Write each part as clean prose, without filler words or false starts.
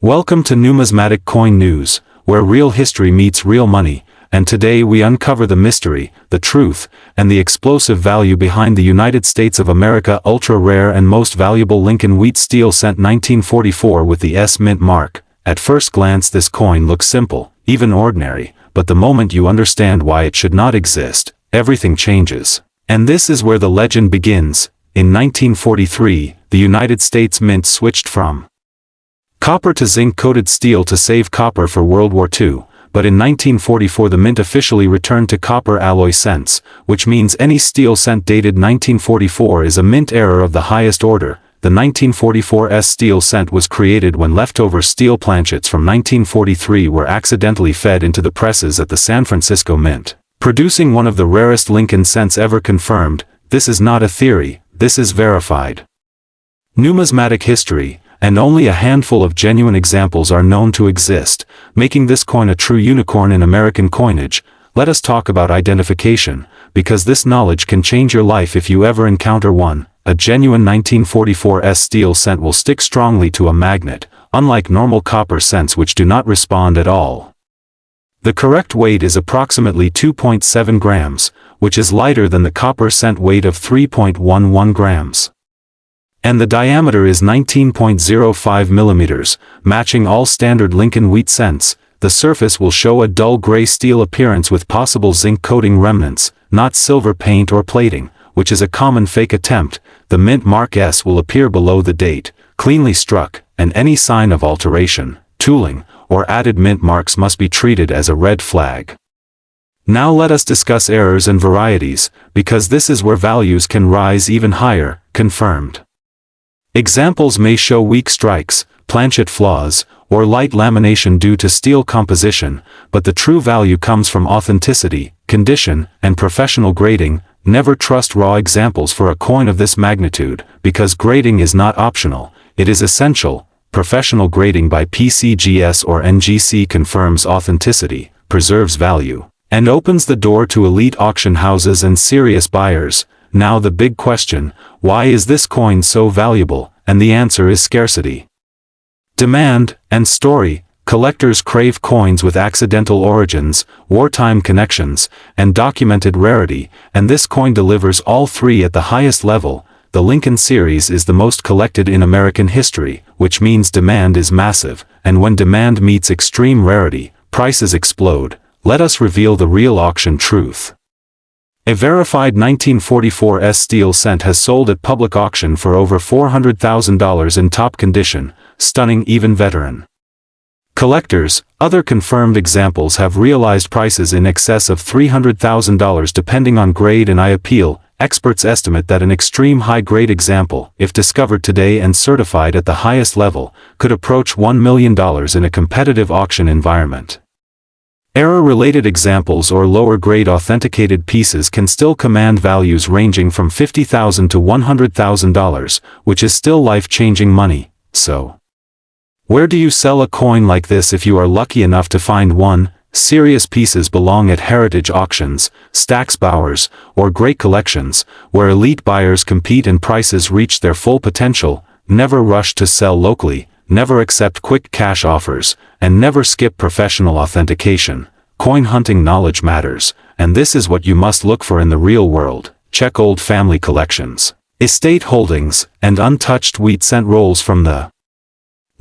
Welcome to Numismatic Coin News, where real history meets real money, and today we uncover the mystery, the truth, and the explosive value behind the United States of America ultra-rare and most valuable Lincoln Wheat Steel Cent 1944 with the S Mint mark. At first glance this coin looks simple, even ordinary, but the moment you understand why it should not exist, everything changes. And this is where the legend begins. In 1943, the United States Mint switched from copper to zinc-coated steel to save copper for World War II, but in 1944 the mint officially returned to copper alloy cents, which means any steel cent dated 1944 is a mint error of the highest order. The 1944 S steel cent was created when leftover steel planchets from 1943 were accidentally fed into the presses at the San Francisco Mint, producing one of the rarest Lincoln cents ever confirmed. This is not a theory, this is verified. Numismatic history, and only a handful of genuine examples are known to exist, making this coin a true unicorn in American coinage. Let us talk about identification, because this knowledge can change your life if you ever encounter one. A genuine 1944 S steel cent will stick strongly to a magnet, unlike normal copper cents which do not respond at all. The correct weight is approximately 2.7 grams, which is lighter than the copper cent weight of 3.11 grams. And the diameter is 19.05 millimeters, matching all standard Lincoln Wheat cents. The surface will show a dull gray steel appearance with possible zinc coating remnants, not silver paint or plating, which is a common fake attempt. The mint mark S will appear below the date, cleanly struck, and any sign of alteration, tooling, or added mint marks must be treated as a red flag. Now let us discuss errors and varieties, because this is where values can rise even higher. Confirmed examples may show weak strikes, planchet flaws, or light lamination due to steel composition, but the true value comes from authenticity, condition, and professional grading. Never trust raw examples for a coin of this magnitude, because grading is not optional, it is essential. Professional grading by PCGS or NGC confirms authenticity, preserves value, and opens the door to elite auction houses and serious buyers. Now the big question, why is this coin so valuable? And the answer is scarcity, demand, and story. Collectors crave coins with accidental origins, wartime connections, and documented rarity, and this coin delivers all three at the highest level. The Lincoln series is the most collected in American history, which means demand is massive, and when demand meets extreme rarity, prices explode. Let us reveal the real auction truth. A verified 1944 S steel cent has sold at public auction for over $400,000 in top condition, stunning even veteran collectors. Other confirmed examples have realized prices in excess of $300,000 depending on grade, and I appeal. Experts estimate that an extreme high-grade example, if discovered today and certified at the highest level, could approach $1 million in a competitive auction environment. Error-related examples or lower-grade authenticated pieces can still command values ranging from $50,000 to $100,000, which is still life-changing money. So, where do you sell a coin like this if you are lucky enough to find one? Serious pieces belong at heritage auctions, Stack's Bowers, or great collections, where elite buyers compete and prices reach their full potential. Never rush to sell locally, never accept quick cash offers, and never skip professional authentication. Coin hunting knowledge matters, and this is what you must look for in the real world. Check old family collections, estate holdings, and untouched wheat cent rolls from the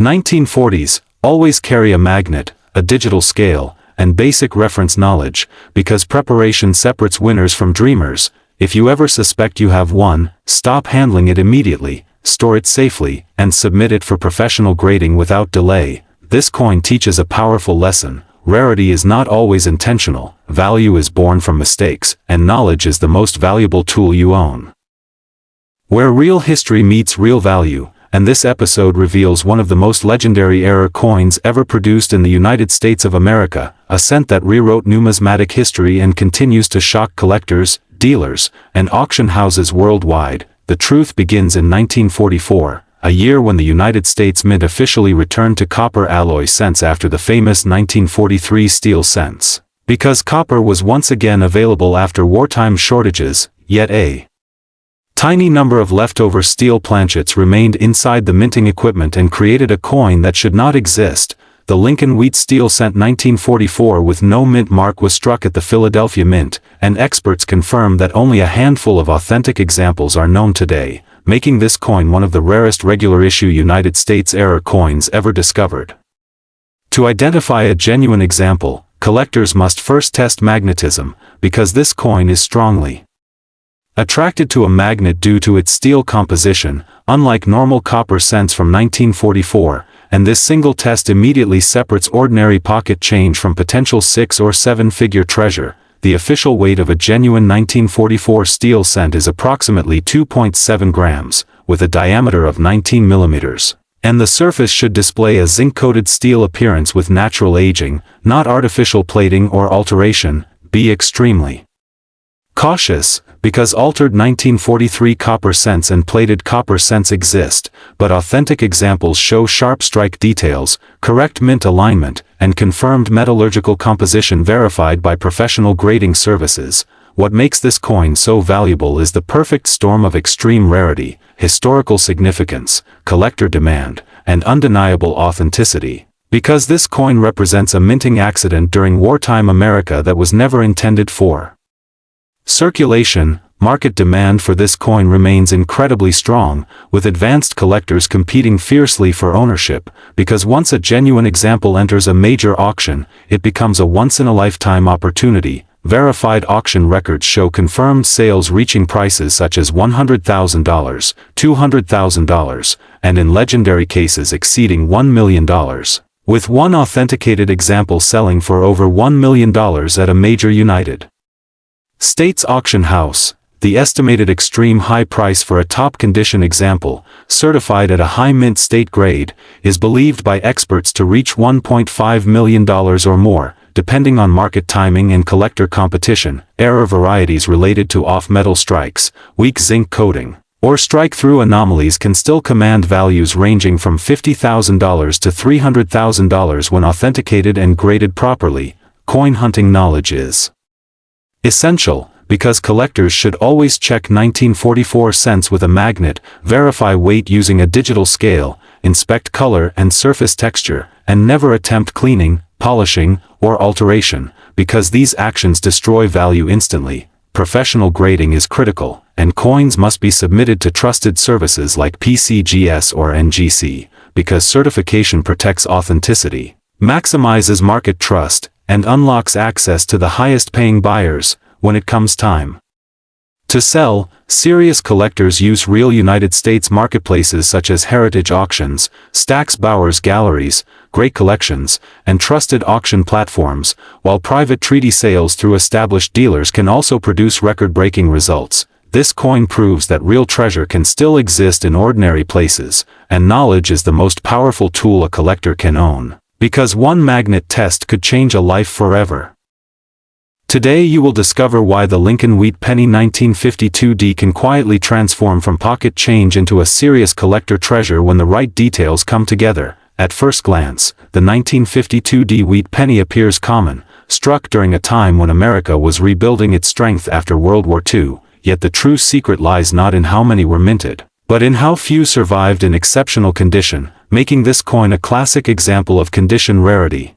1940s. Always carry a magnet, a digital scale, and basic reference knowledge, because preparation separates winners from dreamers. If you ever suspect you have one, stop handling it immediately, store it safely, and submit it for professional grading without delay. This coin teaches a powerful lesson. Rarity is not always intentional, value is born from mistakes, and knowledge is the most valuable tool you own. Where real history meets real value, and this episode reveals one of the most legendary error coins ever produced in the United States of America, a cent that rewrote numismatic history and continues to shock collectors, dealers, and auction houses worldwide. The truth begins in 1944, a year when the United States Mint officially returned to copper alloy cents after the famous 1943 steel cents. Because copper was once again available after wartime shortages, yet a Tiny number of leftover steel planchets remained inside the minting equipment and created a coin that should not exist. The Lincoln Wheat Steel Cent 1944 with no mint mark was struck at the Philadelphia Mint, and experts confirm that only a handful of authentic examples are known today, making this coin one of the rarest regular-issue United States error coins ever discovered. To identify a genuine example, collectors must first test magnetism, because this coin is strongly attracted to a magnet due to its steel composition, unlike normal copper cents from 1944, and this single test immediately separates ordinary pocket change from potential 6- or 7-figure treasure. The official weight of a genuine 1944 steel cent is approximately 2.7 grams, with a diameter of 19 millimeters. And the surface should display a zinc-coated steel appearance with natural aging, not artificial plating or alteration. Be extremely cautious, because altered 1943 copper cents and plated copper cents exist, but authentic examples show sharp strike details, correct mint alignment, and confirmed metallurgical composition verified by professional grading services. What makes this coin so valuable is the perfect storm of extreme rarity, historical significance, collector demand, and undeniable authenticity. Because this coin represents a minting accident during wartime America that was never intended for circulation, market demand for this coin remains incredibly strong, with advanced collectors competing fiercely for ownership, because once a genuine example enters a major auction, it becomes a once-in-a-lifetime opportunity. Verified auction records show confirmed sales reaching prices such as $100,000, $200,000, and in legendary cases exceeding $1 million, with one authenticated example selling for over $1 million at a major United States auction house. The estimated extreme high price for a top-condition example, certified at a high mint state grade, is believed by experts to reach $1.5 million or more, depending on market timing and collector competition. Error varieties related to off-metal strikes, weak zinc coating, or strike-through anomalies can still command values ranging from $50,000 to $300,000 when authenticated and graded properly. Coin hunting knowledge is essential, because collectors should always check 1944 cents with a magnet, verify weight using a digital scale, inspect color and surface texture, and never attempt cleaning, polishing, or alteration, because these actions destroy value instantly. Professional grading is critical, and coins must be submitted to trusted services like PCGS or NGC, because certification protects authenticity, maximizes market trust, and unlocks access to the highest-paying buyers. When it comes time to sell, serious collectors use real United States marketplaces such as heritage auctions, Stack's Bowers galleries, great collections, and trusted auction platforms, while private treaty sales through established dealers can also produce record-breaking results. This coin proves that real treasure can still exist in ordinary places, and knowledge is the most powerful tool a collector can own, because one magnet test could change a life forever. Today you will discover why the Lincoln Wheat Penny 1952D can quietly transform from pocket change into a serious collector treasure when the right details come together. At first glance, the 1952D wheat penny appears common, struck during a time when America was rebuilding its strength after World War II, yet the true secret lies not in how many were minted, but in how few survived in exceptional condition, making this coin a classic example of condition rarity.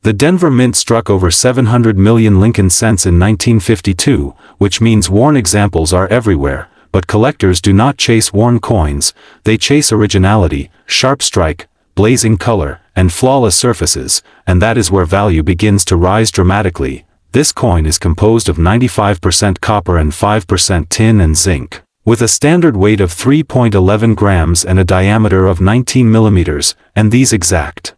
The Denver Mint struck over 700 million Lincoln cents in 1952, which means worn examples are everywhere, but collectors do not chase worn coins, they chase originality, sharp strike, blazing color, and flawless surfaces, and that is where value begins to rise dramatically. This coin is composed of 95% copper and 5% tin and zinc, with a standard weight of 3.11 grams and a diameter of 19 millimeters, and these exact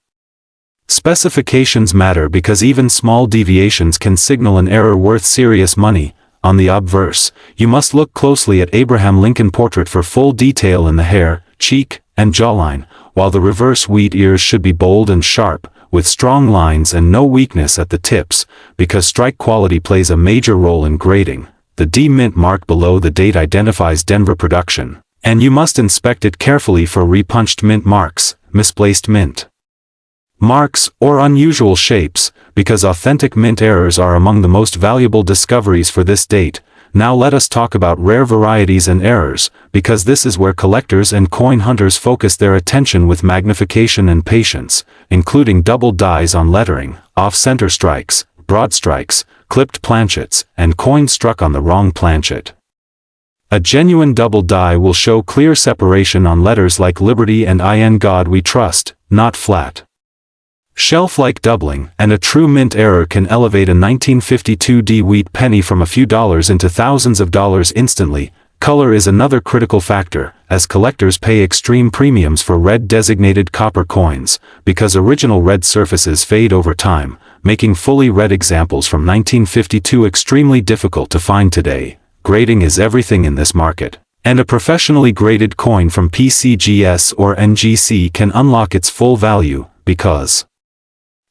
specifications matter because even small deviations can signal an error worth serious money. On the obverse, you must look closely at Abraham Lincoln portrait for full detail in the hair, cheek, and jawline, while the reverse wheat ears should be bold and sharp, with strong lines and no weakness at the tips, because strike quality plays a major role in grading. The D mint mark below the date identifies Denver production, and you must inspect it carefully for repunched mint marks, misplaced mint marks, or unusual shapes, because authentic mint errors are among the most valuable discoveries for this date. Now let us talk about rare varieties and errors, because this is where collectors and coin hunters focus their attention with magnification and patience, including double dies on lettering, off-center strikes, broad strikes, clipped planchets, and coins struck on the wrong planchet. A genuine double die will show clear separation on letters like Liberty and In God We Trust, not flat. Shelf-like doubling, and a true mint error can elevate a 1952 D wheat penny from a few dollars into thousands of dollars instantly. Color is another critical factor, as collectors pay extreme premiums for red designated copper coins, because original red surfaces fade over time, making fully red examples from 1952 extremely difficult to find today. Grading is everything in this market, and a professionally graded coin from PCGS or NGC can unlock its full value, because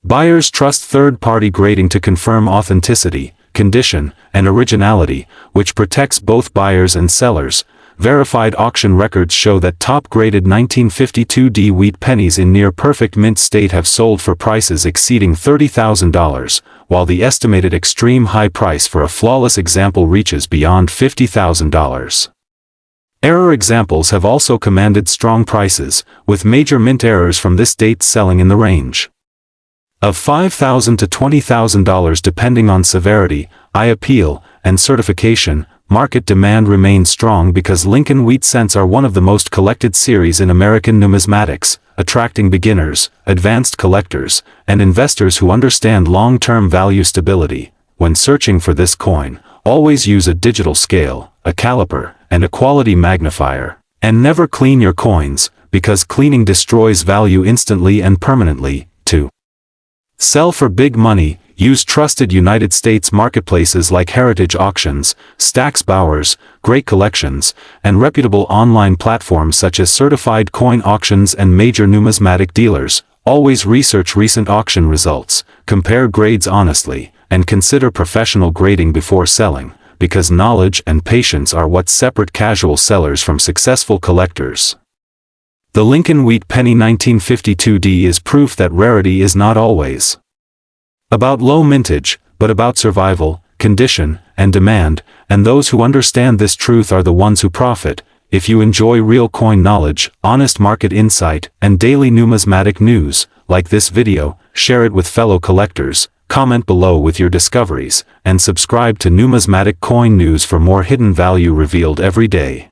buyers trust third-party grading to confirm authenticity, condition, and originality, which protects both buyers and sellers. Verified auction records show that top-graded 1952 D wheat pennies in near-perfect mint state have sold for prices exceeding $30,000, while the estimated extreme high price for a flawless example reaches beyond $50,000. Error examples have also commanded strong prices, with major mint errors from this date selling in the range of $5,000 to $20,000 depending on severity, eye appeal, and certification. Market demand remains strong because Lincoln wheat cents are one of the most collected series in American numismatics, attracting beginners, advanced collectors, and investors who understand long-term value stability. When searching for this coin, always use a digital scale, a caliper, and a quality magnifier. And never clean your coins, because cleaning destroys value instantly and permanently. 2. Sell for big money. Use trusted United States marketplaces like Heritage Auctions, Stax Bowers, Great Collections, and reputable online platforms such as Certified Coin Auctions and major numismatic dealers. Always research recent auction results, compare grades honestly, and consider professional grading before selling, because knowledge and patience are what separate casual sellers from successful collectors. The Lincoln Wheat Penny 1952D is proof that rarity is not always about low mintage, but about survival, condition, and demand, and those who understand this truth are the ones who profit. If you enjoy real coin knowledge, honest market insight, and daily numismatic news, like this video, share it with fellow collectors, comment below with your discoveries, and subscribe to Numismatic Coin News for more hidden value revealed every day.